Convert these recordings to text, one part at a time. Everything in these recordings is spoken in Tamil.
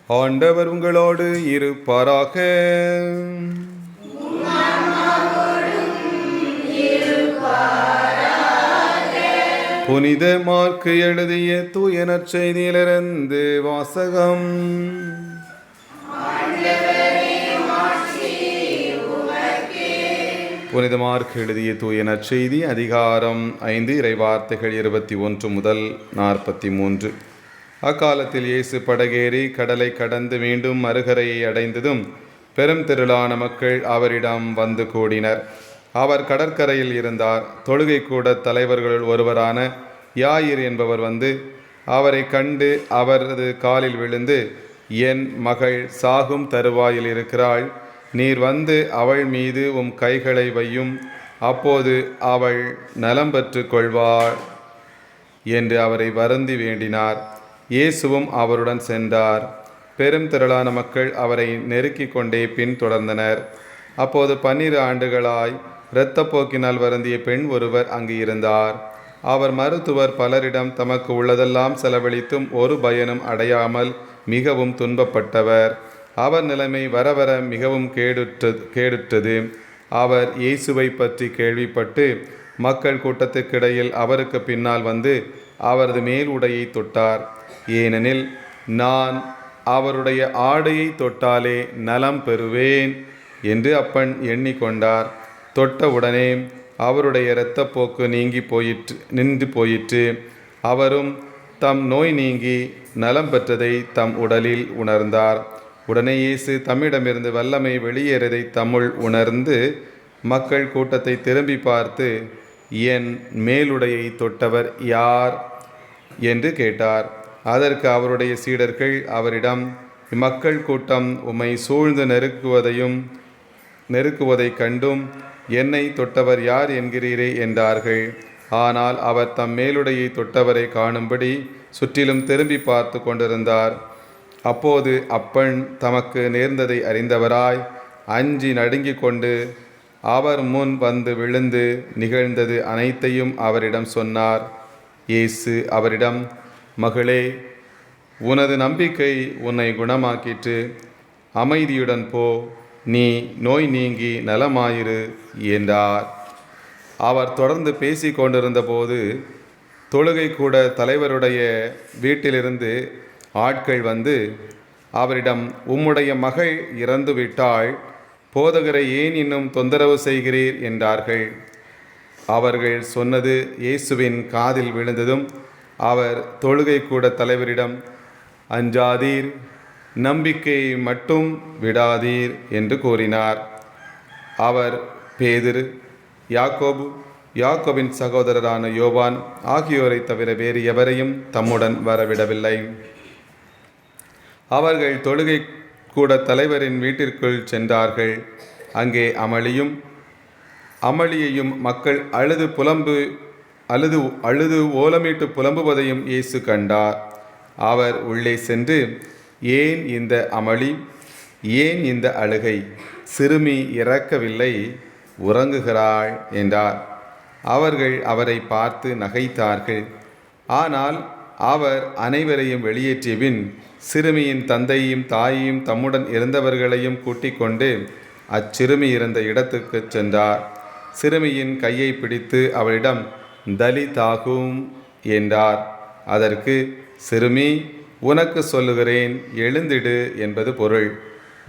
ஆண்டவர் உங்களோடு இருப்பாராக. புனித மார்க்கு எழுதிய தூய நற்செய்தியிலிருந்து வாசகம். புனித மார்க்கு எழுதிய தூய நற்செய்தி அதிகாரம் 5 இறைவார்த்தைகள் 21 முதல் 43. அக்காலத்தில் இயேசு படகேறி கடலை கடந்து மீண்டும் மறுகரையை அடைந்ததும் பெரும் திரளான மக்கள் அவரிடம் வந்து கூடினர். அவர் கடற்கரையில் இருந்தார். தொழுகை கூட தலைவர்களுள் ஒருவரான யாயிர் என்பவர் வந்து அவரை கண்டு அவரது காலில் விழுந்து, என் மகள் சாகும் தருவாயில் இருக்கிறாள், நீர் வந்து அவள் மீது உம் கைகளை வையும், அப்போது அவள் நலம் பெற்று கொள்வாள் என்று அவரை வருந்தி வேண்டினார். இயேசுவும் அவருடன் சென்றார். பெரும் திரளான மக்கள் அவரை நெருக்கிக் கொண்டே பின் தொடர்ந்தனர். அப்போது 12 ஆண்டுகளாய் இரத்தப்போக்கினால் வருந்திய பெண் ஒருவர் அங்கு இருந்தார். அவர் மருத்துவர் பலரிடம் தமக்கு உள்ளதெல்லாம் செலவழித்தும் ஒரு பயனும் அடையாமல் மிகவும் துன்பப்பட்டவர். அவர் நிலைமை வர வர மிகவும் கேடுற்றது. அவர் இயேசுவை பற்றி கேள்விப்பட்டு மக்கள் கூட்டத்துக்கிடையில் அவருக்கு பின்னால் வந்து அவரது மேல் உடையை தொட்டார். ஏனெனில், நான் அவருடைய ஆடையை தொட்டாலே நலம் பெறுவேன் என்று அப்பெண் எண்ணிக்கொண்டார். தொட்டவுடனே அவருடைய இரத்தப்போக்கு நின்று போயிற்று. அவரும் தம் நோய் நீங்கி நலம் பெற்றதை தம் உடலில் உணர்ந்தார். உடனே இயேசு தம்மிடமிருந்து வல்லமை வெளியேறதை தம்முள் உணர்ந்து மக்கள் கூட்டத்தை திரும்பி பார்த்து, என் மேலுடையை தொட்டவர் யார் என்று கேட்டார். அதற்கு அவருடைய சீடர்கள் அவரிடம், மக்கள் கூட்டம் உம்மை சூழ்ந்து நெருக்குவதைக் கண்டும் என்னை தொட்டவர் யார் என்கிறீரே என்றார்கள். ஆனால் அவர் தம் மேலுடையை தொட்டவரை காணும்படி சுற்றிலும் திரும்பி பார்த்து கொண்டிருந்தார். அப்போது அப்பெண் தமக்கு நேர்ந்ததை அறிந்தவராய் அஞ்சி நடுங்கிக் கொண்டு அவர் முன் வந்து விழுந்து நிகழ்ந்தது அனைத்தையும் அவரிடம் சொன்னார். இயேசு அவரிடம், மகளே, உனது நம்பிக்கை உன்னை குணமாக்கிற்று, அமைதியுடன் போ, நீ நோய் நீங்கி நலமாயிரு என்றார். அவர் தொடர்ந்து பேசி கொண்டிருந்த போது தொழுகை கூட தலைவருடைய வீட்டிலிருந்து ஆட்கள் வந்து அவரிடம், உம்முடைய மகள் இறந்துவிட்டாள், போதகரை ஏன் இன்னும் தொந்தரவு செய்கிறீர் என்றார்கள். அவர்கள் சொன்னது இயேசுவின் காதில் விழுந்ததும் அவர் தொழுகை கூட தலைவரிடம், அஞ்சாதீர், நம்பிக்கையை மட்டும் விடாதீர் என்று கூறினார். அவர் பேதுரு, யாக்கோபின் சகோதரரான யோவான் ஆகியோரை தவிர வேறு எவரையும் தம்முடன் வரவிடவில்லை. அவர்கள் தொழுகை கூட தலைவரின் வீட்டிற்குள் சென்றார்கள். அங்கே அமளியையும் மக்கள் அழுது ஓலமிட்டு புலம்புவதையும் இயேசு கண்டார். அவர் உள்ளே சென்று, ஏன் இந்த அமளி, ஏன் இந்த அழுகை, சிறுமி இறக்கவில்லை, உறங்குகிறாள் என்றார். அவர்கள் அவரை பார்த்து நகைத்தார்கள். ஆனால் அவர் அனைவரையும் வெளியேற்றிய பின் சிறுமியின் தந்தையும் தாயையும் தம்முடன் இருந்தவர்களையும் கூட்டிக் கொண்டு அச்சிறுமி இருந்த இடத்துக்கு சென்றார். சிறுமியின் கையை பிடித்து அவளிடம், தலி தாகும் என்றார். அதற்கு, சிறுமி, உனக்கு சொல்லுகிறேன், எழுந்திடு என்பது பொருள்.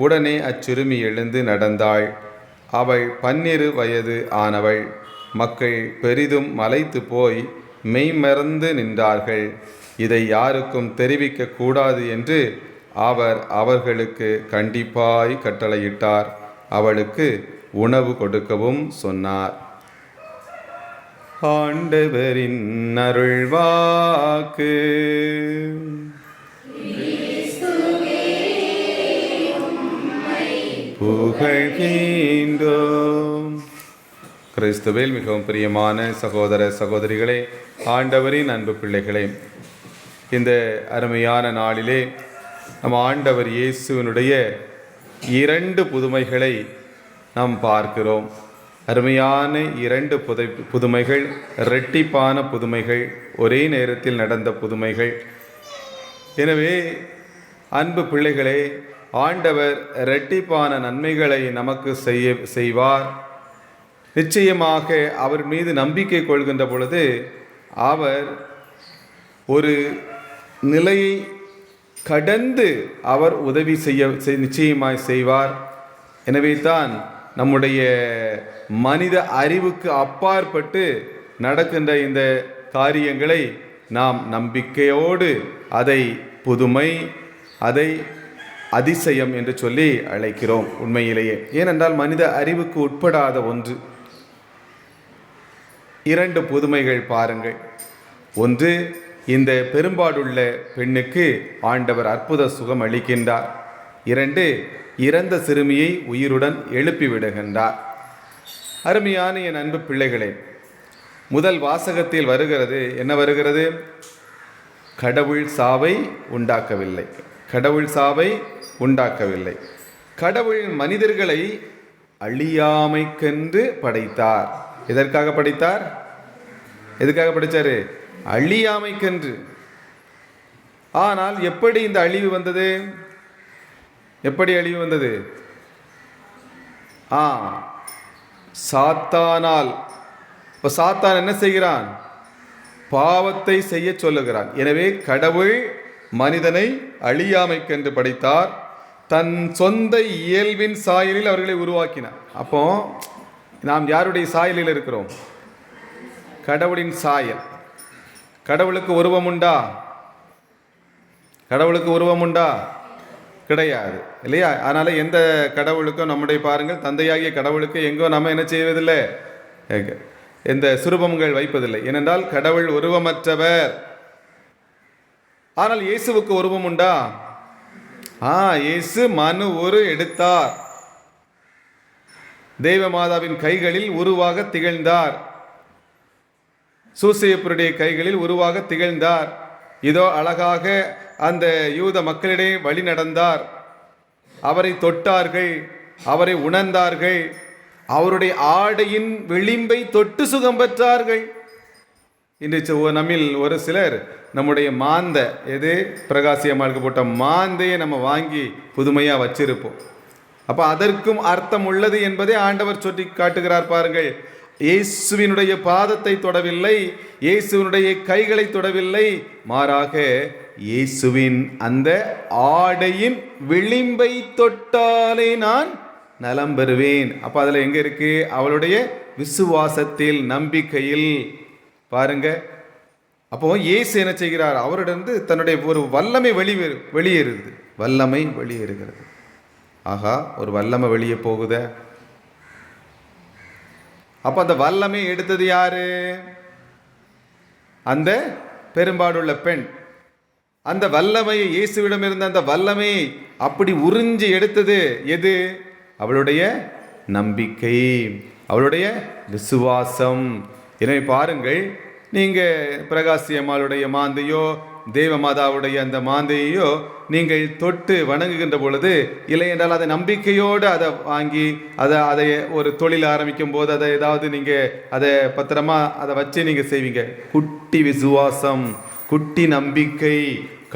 உடனே அச்சிறுமி எழுந்து நடந்தாள். அவள் 12 வயது ஆனவள். மக்கள் பெரிதும் மலைத்து போய் மெய்மறந்து நின்றார்கள். இதை யாருக்கும் தெரிவிக்க கூடாது என்று அவர் அவர்களுக்கு கண்டிப்பாய் கட்டளையிட்டார். அவளுக்கு உணவு கொடுக்கவும் சொன்னார். ஆண்டவரின் அருள்வாக்கு. புகழ்கின்றோம். கிறிஸ்துவில் மிகவும் பிரியமான சகோதர சகோதரிகளே, ஆண்டவரின் அன்பு பிள்ளைகளே, இந்த அருமையான நாளிலே நம் ஆண்டவர் இயேசுவினுடைய 2 புதுமைகளை நாம் பார்க்கிறோம். அருமையான 2 புதுமைகள், இரட்டிப்பான புதுமைகள், ஒரே நேரத்தில் நடந்த புதுமைகள். எனவே அன்பு பிள்ளைகளே, ஆண்டவர் இரட்டிப்பான நன்மைகளை நமக்கு செய்வார். நிச்சயமாக அவர் மீது நம்பிக்கை கொள்கின்ற பொழுது அவர் ஒரு நிலையை கடந்து அவர் உதவி நிச்சயமாய் செய்வார். எனவே தான் நம்முடைய மனித அறிவுக்கு அப்பாற்பட்டு நடக்கின்ற இந்த காரியங்களை நாம் நம்பிக்கையோடு அதை புதுமை, அதை அதிசயம் என்று சொல்லி அழைக்கிறோம். உண்மையிலேயே ஏனென்றால் மனித அறிவுக்கு உட்படாத ஒன்று. 2 புதுமைகள் பாருங்கள். ஒன்று, இந்த பெரும்பாடுள்ள பெண்ணுக்கு ஆண்டவர் அற்புத சுகம் அளிக்கின்றார். 2, இறந்த சிறுமியை உயிருடன் எழுப்பி விடுகின்றார். அருமையான என் அன்பு பிள்ளைகளே, முதல் வாசகத்தில் வருகிறது, என்ன வருகிறது? கடவுள் சாவை உண்டாக்கவில்லை. கடவுள் சாவை உண்டாக்கவில்லை. கடவுள் மனிதர்களை அழியாமைக்கென்று படைத்தார். எதற்காக படைத்தார்? எதுக்காக படைத்தாரு? அழியாமைக்கென்று. ஆனால் எப்படி இந்த அழிவு வந்தது? எப்படி அழிவு வந்தது? சாத்தானால். இப்போ சாத்தான் என்ன செய்கிறான்? பாவத்தை செய்ய சொல்லுகிறான். எனவே கடவுள் மனிதனை அழியாமைக்கென்று படைத்தார். தன் சொந்த இயல்பின் சாயலில் அவர்களை உருவாக்கினார். அப்போ நாம் யாருடைய சாயலில் இருக்கிறோம்? கடவுளின் சாயல். கடவுளுக்கு உருவம் உண்டா? கடவுளுக்கு உருவம் உண்டா? கிடையாது, இல்லையா? அதனால எந்த கடவுளுக்கும் நம்முடைய பாருங்கள், தந்தையாகிய கடவுளுக்கு எங்கோ நம்ம என்ன செய்வதில்லை, எந்த சுரூபங்கள் வைப்பதில்லை. ஏனென்றால் கடவுள் உருவமற்றவர். ஆனால் இயேசுவுக்கு உருவம் உண்டா? இயேசு மனு ஒரு எடுத்தார். தெய்வ மாதாவின் கைகளில் உருவாக திகழ்ந்தார். சூசையப்பருடைய கைகளில் உருவாக திகழ்ந்தார். இதோ அழகாக அந்த யூத மக்களிடையே வழி நடந்தார். அவரை தொட்டார்கள், அவரை உணர்ந்தார்கள், அவருடைய ஆடையின் விளிம்பை தொட்டு சுகம் பெற்றார்கள். இன்று நம்மில் ஒரு சிலர் நம்முடைய மாந்த, எது பிரகாசி அம்மாளுக்கு போட்ட மாந்தையை நம்ம வாங்கி புதுமையாக வச்சிருப்போம். அப்போ அதற்கும் அர்த்தம் உள்ளது என்பதை ஆண்டவர் சொல்லி காட்டுகிறார். பாருங்கள், இயேசுவினுடைய பாதத்தை தொடவில்லை, இயேசுவினுடைய கைகளை தொடவில்லை, மாறாக இயேசுவின் அந்த ஆடையின் விளிம்பை தொட்டாலே நான் நலம் பெறுவேன். அப்போ அதில் எங்கே இருக்கு? அவளுடைய விசுவாசத்தில், நம்பிக்கையில். பாருங்க, அப்போ இயேசு என்ன செய்கிறார்? அவரிடந்து தன்னுடைய ஒரு வல்லமை வெளியேறுது. வல்லமை வெளியேறுகிறது. ஆகா, ஒரு வல்லமை வெளியே போகுத. அப்போ அந்த வல்லமை எடுத்தது யாரு? அந்த பெரும்பாடுள்ள பெண். அந்த வல்லமையை, இயேசுவிடம் இருந்த அந்த வல்லமையை அப்படி உறிஞ்சி எடுத்தது எது? அவளுடைய நம்பிக்கை, அவளுடைய விசுவாசம். எனவே பாருங்கள், நீங்கள் பிரகாசி அம்மாளுடைய மாந்தையோ தேவ மாதாவுடைய அந்த மாந்தையோ நீங்கள் தொட்டு வணங்குகின்ற பொழுது, இல்லை என்றால் அதை நம்பிக்கையோடு அதை வாங்கி அதை ஒரு தொழில் ஆரம்பிக்கும் போது அதை ஏதாவது நீங்கள் அதை பத்திரமா அதை வச்சு நீங்கள் செய்வீங்க. குட்டி விசுவாசம், குட்டி நம்பிக்கை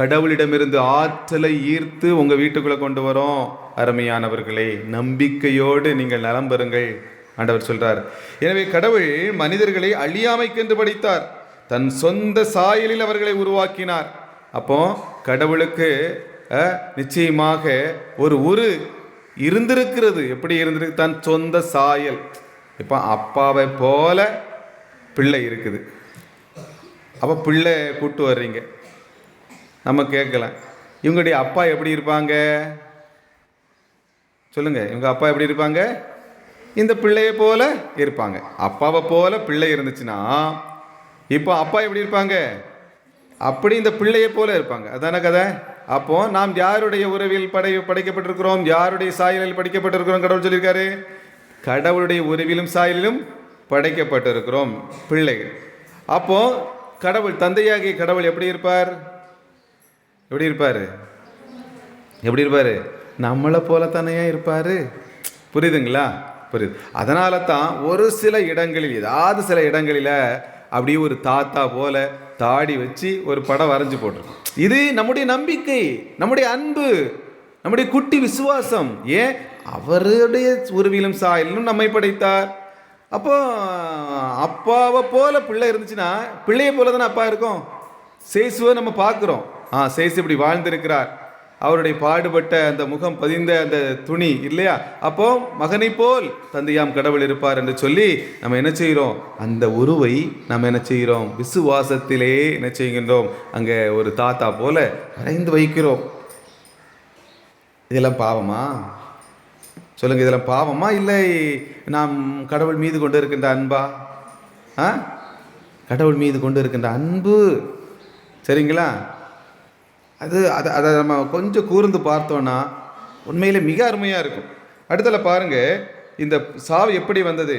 கடவுளிடமிருந்து ஆற்றலை ஈர்த்து உங்கள் வீட்டுக்குள்ளே கொண்டு வரும். அருமையானவர்களே, நம்பிக்கையோடு நீங்கள் நலம் பெறுங்கள் ஆண்டவர் சொல்றார். எனவே கடவுள் மனிதர்களை அழியாமைக்கென்று படைத்தார். தன் சொந்த சாயலில் அவர்களை உருவாக்கினார். அப்போ கடவுளுக்கு நிச்சயமாக ஒரு இருந்திருக்கிறது. எப்படி இருந்திருக்கு? தன் சொந்த சாயல். இப்போ அப்பாவை போல பிள்ளை இருக்குது. அப்போ பிள்ளை கூட்டு வர்றீங்க, நம்ம கேட்கலாம், இவங்களுடைய அப்பா எப்படி இருப்பாங்க சொல்லுங்க? இவங்க அப்பா எப்படி இருப்பாங்க? இந்த பிள்ளையை போல இருப்பாங்க. அப்பாவை போல பிள்ளை இருந்துச்சுன்னா இப்போ அப்பா எப்படி இருப்பாங்க? அப்படி இந்த பிள்ளையை போல இருப்பாங்க. அதான கதை. அப்போ நாம் யாருடைய உறவில் படைக்கப்பட்டிருக்கிறோம்? யாருடைய சாயலில் படைக்கப்பட்டிருக்கிறோம்? கடவுள் சொல்லியிருக்காரு, கடவுளுடைய உறவிலும் சாயலிலும் படைக்கப்பட்டிருக்கிறோம் பிள்ளைகள். அப்போ கடவுள், தந்தையாகிய கடவுள் எப்படி இருப்பார்? எப்படி இருப்பார்? எப்படி இருப்பார்? நம்மளை போல தானே இருப்பார். புரியுதுங்களா? புரியுது. அதனால தான் ஒரு சில இடங்களில், ஏதாவது சில இடங்களில் அப்படியே ஒரு தாத்தா போல தாடி வச்சு ஒரு படம் வரைஞ்சு போட்டிருக்கோம். இது நம்முடைய நம்பிக்கை, நம்முடைய அன்பு, நம்முடைய குட்டி விசுவாசம். ஏன்? அவருடைய உருவிலும் சாயலும் நம்மை படைத்தார். அப்போ அப்பாவை போல பிள்ளை இருந்துச்சுன்னா பிள்ளையை போல தானே அப்பா இருக்கும். சேசுவை நம்ம பார்க்குறோம். சேசு இப்படி வாழ்ந்திருக்கிறார், அவருடைய பாடுபட்ட அந்த முகம் பதிந்த அந்த துணி இல்லையா? அப்போ மகனை போல் தந்தையாம் கடவுள் இருப்பார் என்று சொல்லி நம்ம என்ன செய்கிறோம்? அந்த உருவை நம்ம என்ன செய்கிறோம்? விசுவாசத்திலே என்ன செய்கின்றோம்? அங்கே ஒரு தாத்தா போல வரைந்து வைக்கிறோம். இதெல்லாம் பாவமா? சொல்லுங்க, இதெல்லாம் பாவமா? இல்லை நாம் கடவுள் மீது கொண்டு இருக்கின்ற அன்பா? கடவுள் மீது கொண்டு இருக்கின்ற அன்பு, சரிங்களா? அதை நம்ம கொஞ்சம் கூர்ந்து பார்த்தோன்னா உண்மையிலே மிக அருமையாக இருக்கும். அடுத்தல பாருங்க, இந்த சாவு எப்படி வந்தது?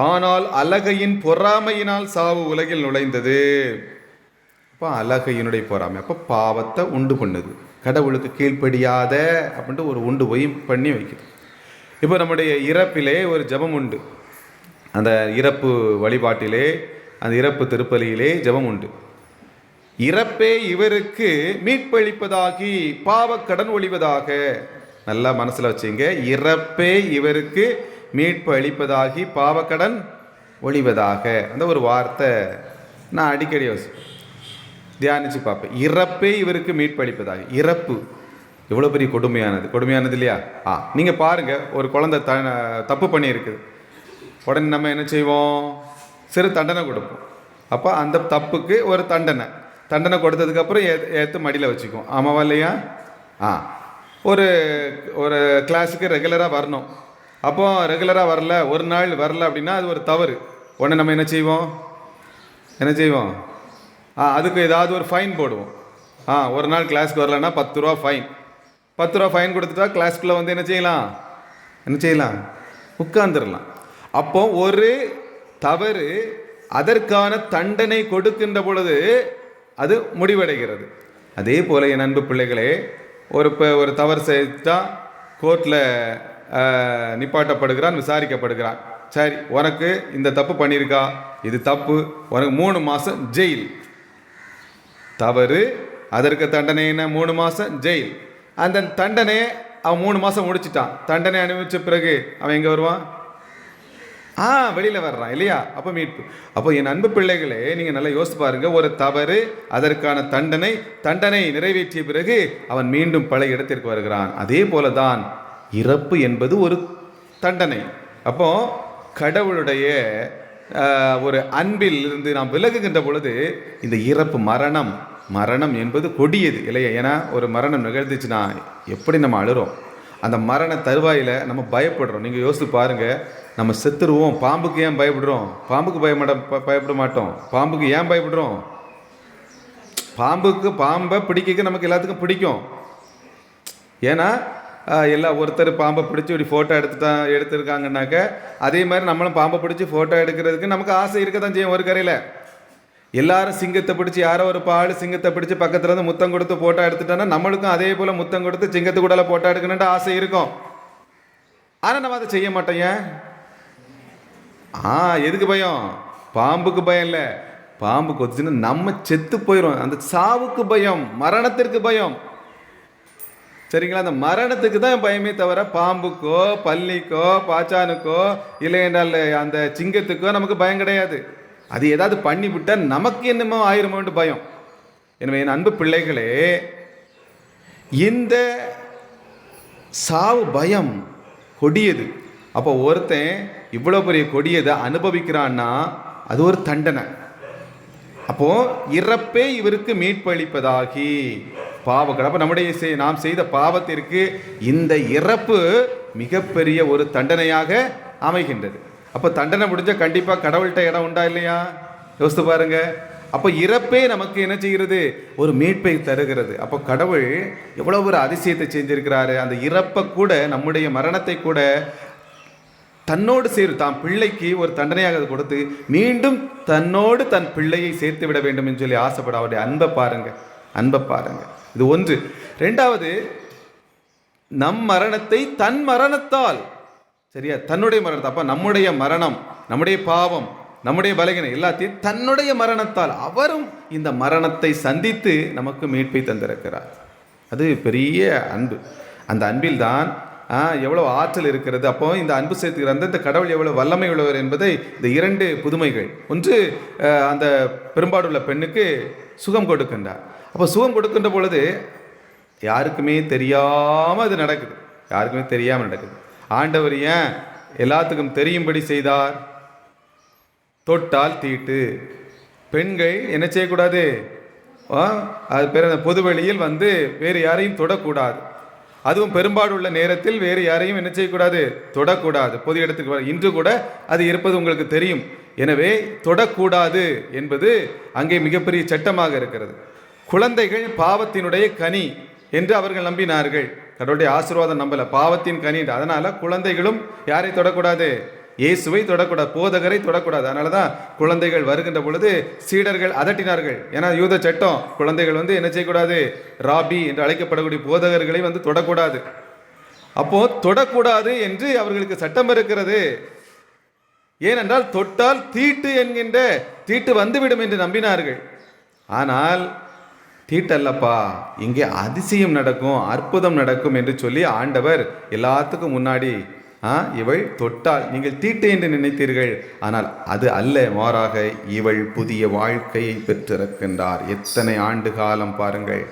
ஆனால் அலகையின் பொறாமையினால் சாவு உலகில் நுழைந்தது. அப்போ அலகையினுடைய பொறாமை அப்போ பாவத்தை உண்டு பண்ணுது. கடவுளுக்கு கீழ்ப்படியாத அப்படின்ட்டு ஒரு உண்டு போய் பண்ணி வைக்குது. இப்போ நம்முடைய இறப்பிலே ஒரு ஜபம் உண்டு. அந்த இறப்பு வழிபாட்டிலே, அந்த இறப்பு திருப்பலியிலே ஜபம் உண்டு. இறப்பே இவருக்கு மீட்பளிப்பதாகி பாவக்கடன் ஒழிவதாக. நல்லா மனசில் வச்சுங்க. இறப்பே இவருக்கு மீட்பு அளிப்பதாகி பாவக்கடன் ஒழிவதாக. அந்த ஒரு வார்த்தை நான் அடிக்கடி தியானித்து பார்ப்பேன். இறப்பே இவருக்கு மீட்பு அளிப்பதாக. இறப்பு எவ்வளோ பெரிய கொடுமையானது இல்லையா? நீங்கள் பாருங்கள், ஒரு குழந்தை தப்பு பண்ணியிருக்குது. உடனே நம்ம என்ன செய்வோம்? சிறு தண்டனை கொடுப்போம். அப்போ அந்த தப்புக்கு ஒரு தண்டனை கொடுத்ததுக்கப்புறம் ஏற்று மடியில் வச்சுக்குவோம். ஆமாவா இல்லையா? ஒரு ஒரு கிளாஸுக்கு ரெகுலராக வரணும். அப்போ ரெகுலராக வரல, ஒரு நாள் வரல அப்படின்னா அது ஒரு தவறு. உடனே நம்ம என்ன செய்வோம்? அதுக்கு ஏதாவது ஒரு ஃபைன் போடுவோம். ஒரு நாள் கிளாஸ்க்கு வரலன்னா 10 ரூபா ஃபைன். 10 ரூபா ஃபைன் கொடுத்துட்டா கிளாஸ்க்குள்ளே வந்து என்ன செய்யலாம்? உட்கார்ந்துடலாம். அப்போ ஒரு தவறு அதற்கான தண்டனை கொடுக்கின்ற பொழுது அது முடிவடைகிறது. அதே போல என் அன்பு பிள்ளைகளே, ஒரு தவறு செய்தா கோர்ட்டில் நிப்பாட்டப்படுகிறான், விசாரிக்கப்படுகிறான். சரி, உனக்கு இந்த தப்பு பண்ணியிருக்கா, இது தப்பு, உனக்கு 3 மாதம் ஜெயில். தவறு, அதற்கு தண்டனை என்ன? 3 மாதம் ஜெயில். அந்த தண்டனையை அவன் 3 மாதம் முடிச்சிட்டான். தண்டனை அனுபவித்த பிறகு அவன் எங்கே வருவான்? வெளியில் வர்றான் இல்லையா? அப்போ மீட்பு. அப்போ என் அன்பு பிள்ளைகளே, நீங்கள் நல்லா யோசித்து பாருங்க. ஒரு தவறு, அதற்கான தண்டனை நிறைவேற்றிய பிறகு அவன் மீண்டும் பழைய இடத்திற்கு வருகிறான். அதே போல தான் இறப்பு என்பது ஒரு தண்டனை. அப்போ கடவுளுடைய ஒரு அன்பில் இருந்து நாம் விலகுகின்ற பொழுது இந்த இறப்பு, மரணம் என்பது கொடியது இல்லையா? ஏன்னா ஒரு மரணம் நிகழ்ந்துச்சுன்னா எப்படி நம்ம அழுறோம். அந்த மரண தருவாயில் நம்ம பயப்படுறோம். நீங்கள் யோசித்து பாருங்கள், நம்ம செத்துருவோம். பாம்புக்கு ஏன் பயப்படுறோம்? பாம்புக்கு பயப்பட மாட்டோம். பாம்புக்கு ஏன் பயப்படுறோம்? பாம்பை பிடிக்க நமக்கு எல்லாத்துக்கும் பிடிக்கும். ஏன்னா ஒருத்தர் பாம்பை பிடிச்சி இப்படி ஃபோட்டோ எடுத்துருக்காங்கன்னாக்க, அதே மாதிரி நம்மளும் பாம்பை பிடிச்சி ஃபோட்டோ எடுக்கிறதுக்கு நமக்கு ஆசை இருக்க தான் செய்யும். ஒரு கரையில் எல்லாரும் சிங்கத்தை பிடிச்சி, யாரோ ஒரு பாடு சிங்கத்தை பிடிச்சி பக்கத்தில் வந்து முத்தம் கொடுத்து ஃபோட்டோ எடுத்துட்டோன்னா நம்மளுக்கும் அதே போல் முத்தம் கொடுத்து சிங்கத்து கூட ஃபோட்டோ எடுக்கணுன்ட்டு ஆசை இருக்கும். ஆனால் நம்ம அதை செய்ய மாட்டோம். ஏன்? எதுக்கு பயம்? பாம்புக்கு பயம் இல்லை. பாம்பு கொத்துச்சுன்னா நம்ம செத்து போயிடும். அந்த சாவுக்கு பயம், மரணத்திற்கு பயம். சரிங்களா? அந்த மரணத்துக்கு தான் பயமே தவிர பாம்புக்கோ பல்லிக்கோ பாச்சானுக்கோ இல்லை என்றால் அந்த சிங்கத்துக்கோ நமக்கு பயம் கிடையாது. அது ஏதாவது பண்ணிவிட்டால் நமக்கு என்னமோ ஆயிருமோன்ட்டு பயம். எனவே என் அன்பு பிள்ளைகளே, இந்த சாவு பயம் கொடியது. அப்போ ஒருத்தன் இவ்வளோ பெரிய கொடியதை அனுபவிக்கிறான்னா அது ஒரு தண்டனை. அப்போ இறப்பே இவருக்கு மீட்பு அளிப்பதாகி பாவங்கள். அப்போ நாம் செய்த பாவத்திற்கு இந்த இறப்பு மிகப்பெரிய ஒரு தண்டனையாக அமைகின்றது. அப்போ தண்டனை முடிஞ்சால் கண்டிப்பாக கடவுள்கிட்ட இடம் உண்டா இல்லையா? யோசித்து பாருங்க. அப்போ இறப்பே நமக்கு என்ன செய்கிறது? ஒரு மீட்பை தருகிறது. அப்போ கடவுள் எவ்வளோ ஒரு அதிசயத்தை செஞ்சிருக்கிறாரு. அந்த இறப்பை கூட, நம்முடைய மரணத்தை கூட தன்னோடு தான் பிள்ளைக்கு ஒரு தண்டனையாக கொடுத்து மீண்டும் தன்னோடு தன் பிள்ளையை சேர்த்து விட வேண்டும் என்று சொல்லி ஆசைப்பட அவருடைய அன்பை பாருங்க. இது ஒன்று. ரெண்டாவது, நம் மரணத்தை தன் மரணத்தால், சரியா, தன்னுடைய மரணத்தை. அப்போ நம்முடைய மரணம், நம்முடைய பாவம், நம்முடைய பலகீனம் எல்லாத்தையும் தன்னுடைய மரணத்தால் அவரும் இந்த மரணத்தை சந்தித்து நமக்கு மீட்பை தந்திருக்கிறார். அது பெரிய அன்பு. அந்த அன்பில் தான் எவ்வளோ ஆற்றல் இருக்கிறது. அப்போ இந்த அன்பு சேர்த்துக்கிற அந்த கடவுள் எவ்வளோ வல்லமை உள்ளவர் என்பதை இந்த 2 புதுமைகள். ஒன்று, அந்த பெரும்பாடுள்ள பெண்ணுக்கு சுகம் கொடுக்கின்றார். அப்போ சுகம் கொடுக்கின்ற பொழுது யாருக்குமே தெரியாமல் அது நடக்குது. யாருக்குமே தெரியாமல் நடக்குது. ஆண்டவர் ஏன் எல்லாத்துக்கும் தெரியும்படி செய்தார்? தொட்டால் தீட்டு. பெண்கள் என்ன செய்யக்கூடாது? அது பேர் பொதுவெளியில் வேறு யாரையும் தொடக்கூடாது. அதுவும் பெரும்பாடுள்ள நேரத்தில் வேறு யாரையும் என்ன செய்யக்கூடாது? தொடக்கூடாது. பொது இடத்துக்கு இன்று கூட அது இருப்பது உங்களுக்கு தெரியும். எனவே தொடக்கூடாது என்பது அங்கே மிகப்பெரிய சட்டமாக இருக்கிறது. குழந்தைகள் பாவத்தினுடைய கனி என்று அவர்கள் நம்பினார்கள். கடவுளுடைய ஆசீர்வாதம் நம்பல, பாவத்தின் கனி. அதனால குழந்தைகளும் யாரை தொடக்கூடாது? இயேசுவை தொடக்கூடாது, போதகரை தொடக்கூடாது. அதனால தான் குழந்தைகள் வருகின்ற பொழுது சீடர்கள் அதட்டினார்கள். ஏன்னா யூத சட்டம், குழந்தைகள் என்ன செய்யக்கூடாது? ராபி என்று அழைக்கப்படக்கூடிய போதகர்களை தொடக்கூடாது. அப்போ தொடக்கூடாது என்று அவர்களுக்கு சட்டம் இருக்கிறது. ஏனென்றால் தொட்டால் தீட்டு என்கின்ற தீட்டு வந்துவிடும் என்று நம்பினார்கள். ஆனால் தீட்டல்லப்பா, இங்கே அதிசயம் நடக்கும், அற்புதம் நடக்கும் என்று சொல்லி ஆண்டவர் எல்லாத்துக்கும் முன்னாடி இவள் தொட்டால் நீங்கள் தீட்டு என்று நினைத்தீர்கள், ஆனால் அது அல்ல, மாறாக இவள் புதிய வாழ்க்கையை பெற்றிருக்கின்றார். எத்தனை ஆண்டு காலம் பாருங்கள்,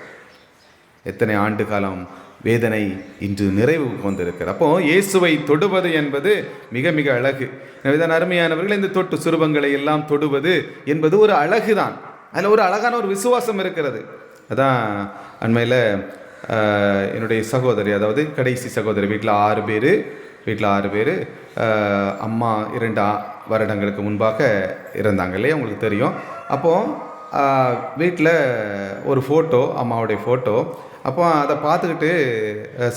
எத்தனை ஆண்டு காலம் வேதனை இன்று நிறைவுக்கு வந்திருக்கிறது. அப்போ இயேசுவை தொடுவது என்பது மிக மிக அழகு. எனவேதான் அருமையானவர்கள், இந்த தொட்டு சுரூபங்களை எல்லாம் தொடுவது என்பது ஒரு அழகு தான். அதில் ஒரு அழகான ஒரு விசுவாசம் இருக்கிறது. அதான் அண்மையில் என்னுடைய சகோதரி, அதாவது கடைசி சகோதரி, வீட்டில் 6 பேர் அம்மா 2 வருடங்களுக்கு முன்பாக இருந்தாங்க இல்லையா, உங்களுக்கு தெரியும். அப்போது வீட்டில் ஒரு ஃபோட்டோ, அம்மாவுடைய ஃபோட்டோ. அப்போ அதை பார்த்துக்கிட்டு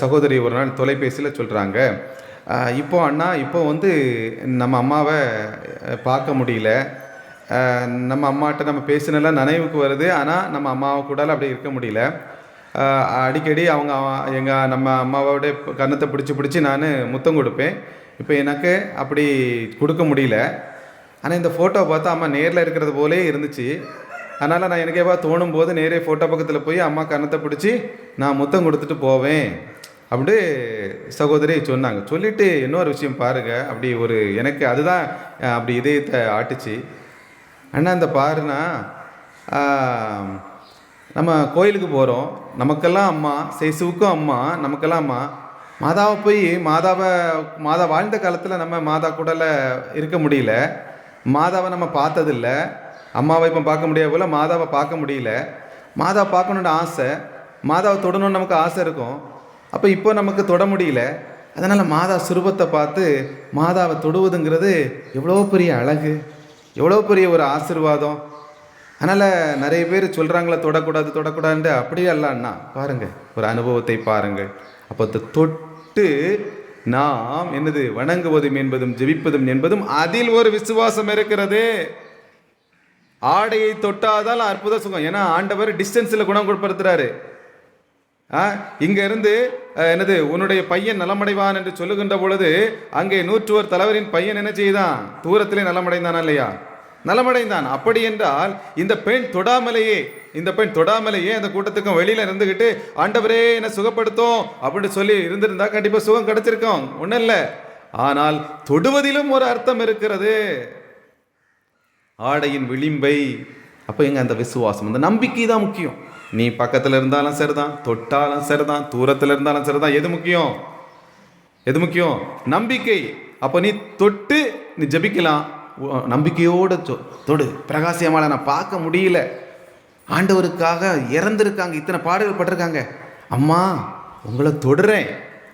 சகோதரி ஒரு நாள் தொலைபேசியில் சொல்கிறாங்க, இப்போ அண்ணா, இப்போ நம்ம அம்மாவை பார்க்க முடியல, நம்ம அம்மாட்ட நம்ம பேசினெல்லாம் நினைவுக்கு வருது, ஆனால் நம்ம அம்மாவை கூட அப்படி இருக்க முடியல. அடிக்கடி நம்ம அம்மாவோட கன்னத்தை பிடிச்சி நான் முத்தம் கொடுப்பேன். இப்போ எனக்கு அப்படி கொடுக்க முடியல. ஆனால் இந்த ஃபோட்டோவை பார்த்தா அம்மா நேரில் இருக்கிறது போலே இருந்துச்சு. அதனால் நான் எனக்கு எவ்வளோ தோணும் போது நேரே ஃபோட்டோ பக்கத்தில் போய் அம்மா கன்னத்தை பிடிச்சி நான் முத்தம் கொடுத்துட்டு போவேன் அப்படி சகோதரி சொன்னாங்க. சொல்லிவிட்டு இன்னொரு விஷயம் பாருங்கள், அப்படி எனக்கு அதுதான் அப்படி இதயத்தை ஆட்டுச்சு. அண்ணா, இந்த பாருண்ணா, நம்ம கோயிலுக்கு போகிறோம், நமக்கெல்லாம் அம்மா, சேசுவுக்கும் அம்மா, நமக்கெல்லாம் அம்மா. மாதாவை போய் மாதா வாழ்ந்த காலத்தில் நம்ம மாதா கூடல இருக்க முடியல, மாதாவை நம்ம பார்த்ததில்ல, அம்மாவை இப்போ பார்க்க முடியாது போல் மாதாவை பார்க்க முடியல. மாதாவை பார்க்கணுன்னு ஆசை, மாதாவை தொடணுன்னு நமக்கு ஆசை இருக்கும். அப்போ இப்போ நமக்கு தொட முடியல. அதனால் மாதா சுரூபத்தை பார்த்து மாதாவை தொடுவதுங்கிறது எவ்வளோ பெரிய அழகு, எவ்வளோ பெரிய ஒரு ஆசீர்வாதம். அதனால் நிறைய பேர் சொல்கிறாங்களே தொடக்கூடாதுன்ட்டு, அப்படியே அல்லன்னா பாருங்கள், ஒரு அனுபவத்தை பாருங்கள். அப்போ தொட்டு நாம் வணங்குவதும் என்பதும் ஜெபிப்பதும் என்பதும் அதில் ஒரு விசுவாசம் இருக்கிறது. ஆடையை தொட்டாதால் அற்புத சுகம். ஏன்னா ஆண்டவர் டிஸ்டன்ஸில் குணம் கொடுப்படுத்துறாரு. இங்க இருந்து உன்னுடைய பையன் நலமடைவான் என்று சொல்லுகின்ற பொழுது அங்கே 101 தலைவரின் பையன் என்ன செய்தான்? தூரத்திலே நலமடைந்தானா இல்லையா? நலமடைந்தான். அப்படி என்றால் இந்த பெண் தொடாமலேயே அந்த கூட்டத்துக்கும் வெளியில இருந்துகிட்டு ஆண்டவரே என்ன சுகப்படுத்தும் அப்படின்னு சொல்லி இருந்திருந்தா கண்டிப்பா சுகம் கிடைச்சிருக்கும், ஒன்றும் இல்லை. ஆனால் தொடுவதிலும் ஒரு அர்த்தம் இருக்கிறது, ஆடையின் விளிம்பை. அப்போ அந்த விசுவாசம், அந்த நம்பிக்கை தான் முக்கியம். நீ பக்கத்தில் இருந்தாலும் சரிதான், தொட்டாலும் சரிதான், தூரத்தில் இருந்தாலும் சரிதான். எது முக்கியம்? நம்பிக்கை. அப்போ நீ தொட்டு நீ ஜபிக்கலாம், நம்பிக்கையோடு தொடு. பிரகாசியமான நான் பார்க்க முடியல, ஆண்டவருக்காக இறந்துருக்காங்க, இத்தனை பாடுகள் பட்டிருக்காங்க, அம்மா உங்களை தொடுறேன்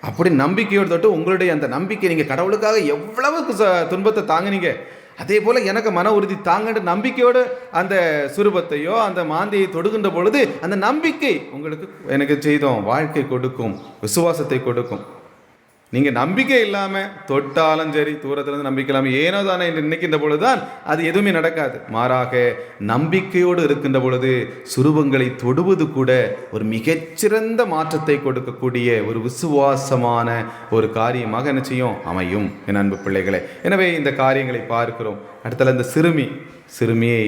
அப்படி நம்பிக்கையோடு தொட்டு உங்களுடைய அந்த நம்பிக்கை, நீங்கள் கடவுளுக்காக எவ்வளவுக்கு துன்பத்தை தாங்கினீங்க, அதே போல் எனக்கு மன உறுதி தாங்கன்ற நம்பிக்கையோடு அந்த சுரூபத்தையோ அந்த மாந்தையை தொடுகின்ற பொழுது அந்த நம்பிக்கை உங்களுக்கு எனக்கு செய்தோம் வாழ்க்கை கொடுக்கும், விசுவாசத்தை கொடுக்கும். நீங்கள் நம்பிக்கை இல்லாமல் தொட்டாலும் சரி, தூரத்துலேருந்து நம்பிக்கை இல்லாமல் ஏனோ தானே என்று நினைக்கின்ற பொழுதுதான் அது எதுவுமே நடக்காது. மாறாக நம்பிக்கையோடு இருக்கின்ற பொழுது சுரூபங்களை தொடுவது கூட ஒரு மிகச்சிறந்த மாற்றத்தை கொடுக்கக்கூடிய ஒரு விசுவாசமான ஒரு காரியமாக என்ன செய்யும், அமையும் என் அன்பு பிள்ளைகளே. எனவே இந்த காரியங்களை பார்க்கிறோம். அடுத்தல இந்த சிறுமியை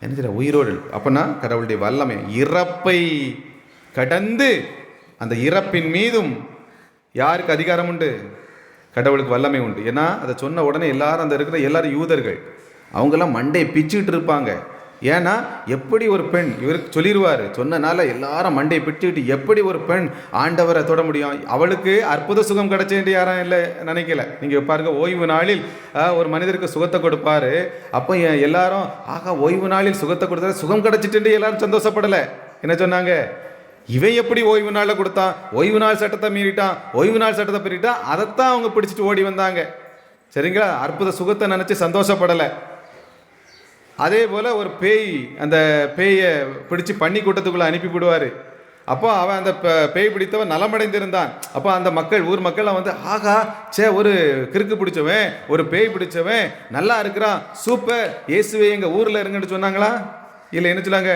என்ன செய்ய உயிரோடு, அப்போனா கடவுளுடைய வல்லமை இறப்பை கடந்து அந்த இறப்பின் மீதும் யாருக்கு அதிகாரம் உண்டு? கடவுளுக்கு வல்லமை உண்டு. ஏன்னா அதை சொன்ன உடனே எல்லாரும் அந்த இருக்கிற எல்லாரும் யூதர்கள், அவங்கெல்லாம் மண்டையை பிச்சுக்கிட்டு இருப்பாங்க. ஏன்னா எப்படி ஒரு பெண், இவருக்கு சொல்லிடுவார், சொன்னனால எல்லாரும் மண்டையை பிச்சுக்கிட்டு எப்படி ஒரு பெண் ஆண்டவரை தொட முடியும்? அவளுக்கு அற்புத சுகம் கிடைச்சேன்ட்டு யாரும் இல்லை நினைக்கல. நீங்கள் பாருங்க, ஓய்வு நாளில் ஒரு மனிதருக்கு சுகத்தை கொடுப்பாரு. அப்போ எல்லாரும் ஆகா ஓய்வு நாளில் சுகத்தை கொடுத்தா சுகம் கிடைச்சிட்டு எல்லாரும் சந்தோஷப்படலை. என்ன சொன்னாங்க? இவன் எப்படி ஓய்வு நாளில் கொடுத்தான், ஓய்வு நாள் சட்டத்தை மீறிட்டான், ஓய்வு நாள் சட்டத்தை மீறிட்டான், அதைத்தான் அவங்க பிடிச்சிட்டு ஓடி வந்தாங்க. சரிங்களா? அற்புத சுகத்தை நினச்சி சந்தோஷப்படலை. அதே போல் ஒரு பேய், அந்த பேயை பிடிச்சி பண்ணி கூட்டத்துக்குள்ளே அனுப்பிவிடுவார். அப்போ அவன் அந்த பேய் பிடித்தவன் நலமடைந்திருந்தான். அப்போ அந்த மக்கள், ஊர் மக்கள்லாம் வந்து ஆகா ஒரு கிறுக்கு பிடிச்சவன், ஒரு பேய் பிடிச்சவன் நல்லா இருக்கிறான், சூப்பர், இயேசுவே எங்கள் ஊரில் இருங்கன்னு சொன்னாங்களா? இல்லை, என்ன சொன்னாங்க?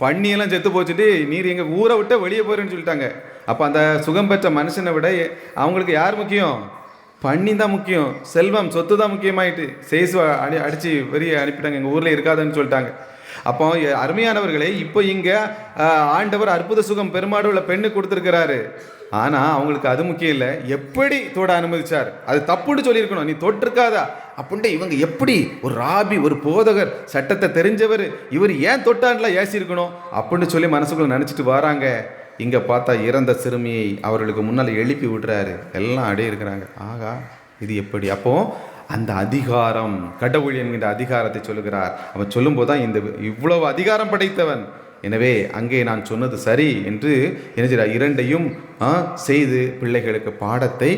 பண்ணியெல்லாம் செத்து போச்சுட்டு நீர் எங்கள் ஊரை விட்டு வெளியே போகிறேன்னு சொல்லிட்டாங்க. அப்போ அந்த சுகம் பெற்ற மனுஷனை விட அவங்களுக்கு யார் முக்கியம்? பண்ணி தான் முக்கியம். செல்வம், சொத்து தான் முக்கியமாயிட்டு சேசு அடித்து வெளியே அனுப்பிட்டாங்க, எங்கள் ஊரில் இருக்காதுன்னு சொல்லிட்டாங்க. அப்போ அருமையானவர்களே, இப்போ இங்கே ஆண்டவர் அற்புத சுகம் பெருமாடு உள்ள பெண்ணு கொடுத்துருக்கிறாரு. ஆனால் அவங்களுக்கு அது முக்கியம் இல்லை, எப்படி தொட அனுமதிச்சார். அது தப்புன்னு சொல்லியிருக்கணும், நீ தொட்டிருக்காதா அப்படின்ட்டு. இவங்க எப்படி ஒரு ராபி, ஒரு போதகர், சட்டத்தை தெரிஞ்சவர், இவர் ஏன் தொட்டான்லாம் ஏசியிருக்கணும் அப்படின்னு சொல்லி மனசுக்குள்ள நினச்சிட்டு வராங்க. இங்கே பார்த்தா இறந்த சிறுமியை அவர்களுக்கு முன்னால் எழுப்பி விடுறாரு. எல்லாம் அடைய இருக்கிறாங்க. ஆகா இது எப்படி? அப்போது அந்த அதிகாரம், கடவுள் என்கின்ற அதிகாரத்தை சொல்லுகிறார். அவன் சொல்லும்போது தான் இந்த இவ்வளவு அதிகாரம் படைத்தவன். எனவே அங்கே நான் சொன்னது சரி என்று என்ன செய்கிறார்? இரண்டையும் செய்து பிள்ளைகளுக்கு பாடத்தை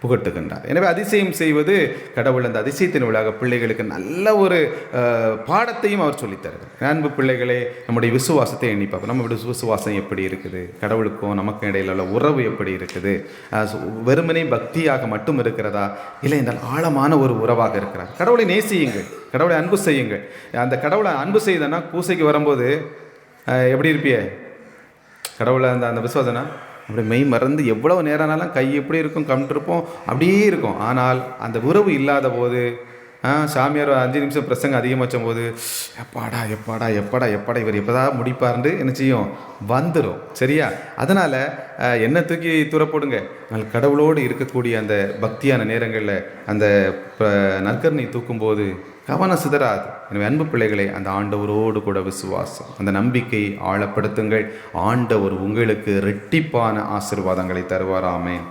புகட்டுகின்றார். எனவே அதிசயம் செய்வது கடவுள் அந்த அதிசயத்தின் விழாக பிள்ளைகளுக்கு நல்ல ஒரு பாடத்தையும் அவர் சொல்லித்தருகிறார். அன்பு பிள்ளைகளே, நம்முடைய விசுவாசத்தை எண்ணி பார்ப்போம். நம்முடைய விசுவாசம் எப்படி இருக்குது? கடவுளுக்கும் நமக்கும் இடையில உள்ள உறவு எப்படி இருக்குது? வெறுமனே பக்தியாக மட்டும் இருக்கிறதா, இல்லை என்றால் ஆழமான ஒரு உறவாக இருக்கிறார்? கடவுளை நேசியுங்கள், கடவுளை அன்பு செய்யுங்கள். அந்த கடவுளை அன்பு செய்தனா பூசைக்கு வரும்போது எப்படி இருப்பிய? கடவுளை அந்த விசுவாசனா அப்படி மெய் மறந்து எவ்வளவு நேரம்னாலும் கை எப்படி இருக்கும், கம்மிருப்போம், அப்படியே இருக்கும். ஆனால் அந்த உறவு இல்லாத போது, சாமியார் 5 நிமிஷம் பிரசங்கம் அதிகமாச்சும் போது எப்பாடா எப்பாடா எப்பாடா எப்பாடா இவர் எப்போதான் முடிப்பார்ந்து என்ன செய்யும், வந்துடும். சரியா? அதனால் என்ன தூக்கி தூரப்போடுங்க. கடவுளோடு இருக்கக்கூடிய அந்த பக்தியான நேரங்களில் அந்த நற்கருணை தூக்கும்போது கவனம் சிதறாது. எனவே அன்பு பிள்ளைகளே, அந்த ஆண்டவரோடு கூட விசுவாசம், அந்த நம்பிக்கை ஆழப்படுத்துங்கள். ஆண்டவர் உங்களுக்கு இரட்டிப்பான ஆசீர்வாதங்களை தருவார். ஆமென்.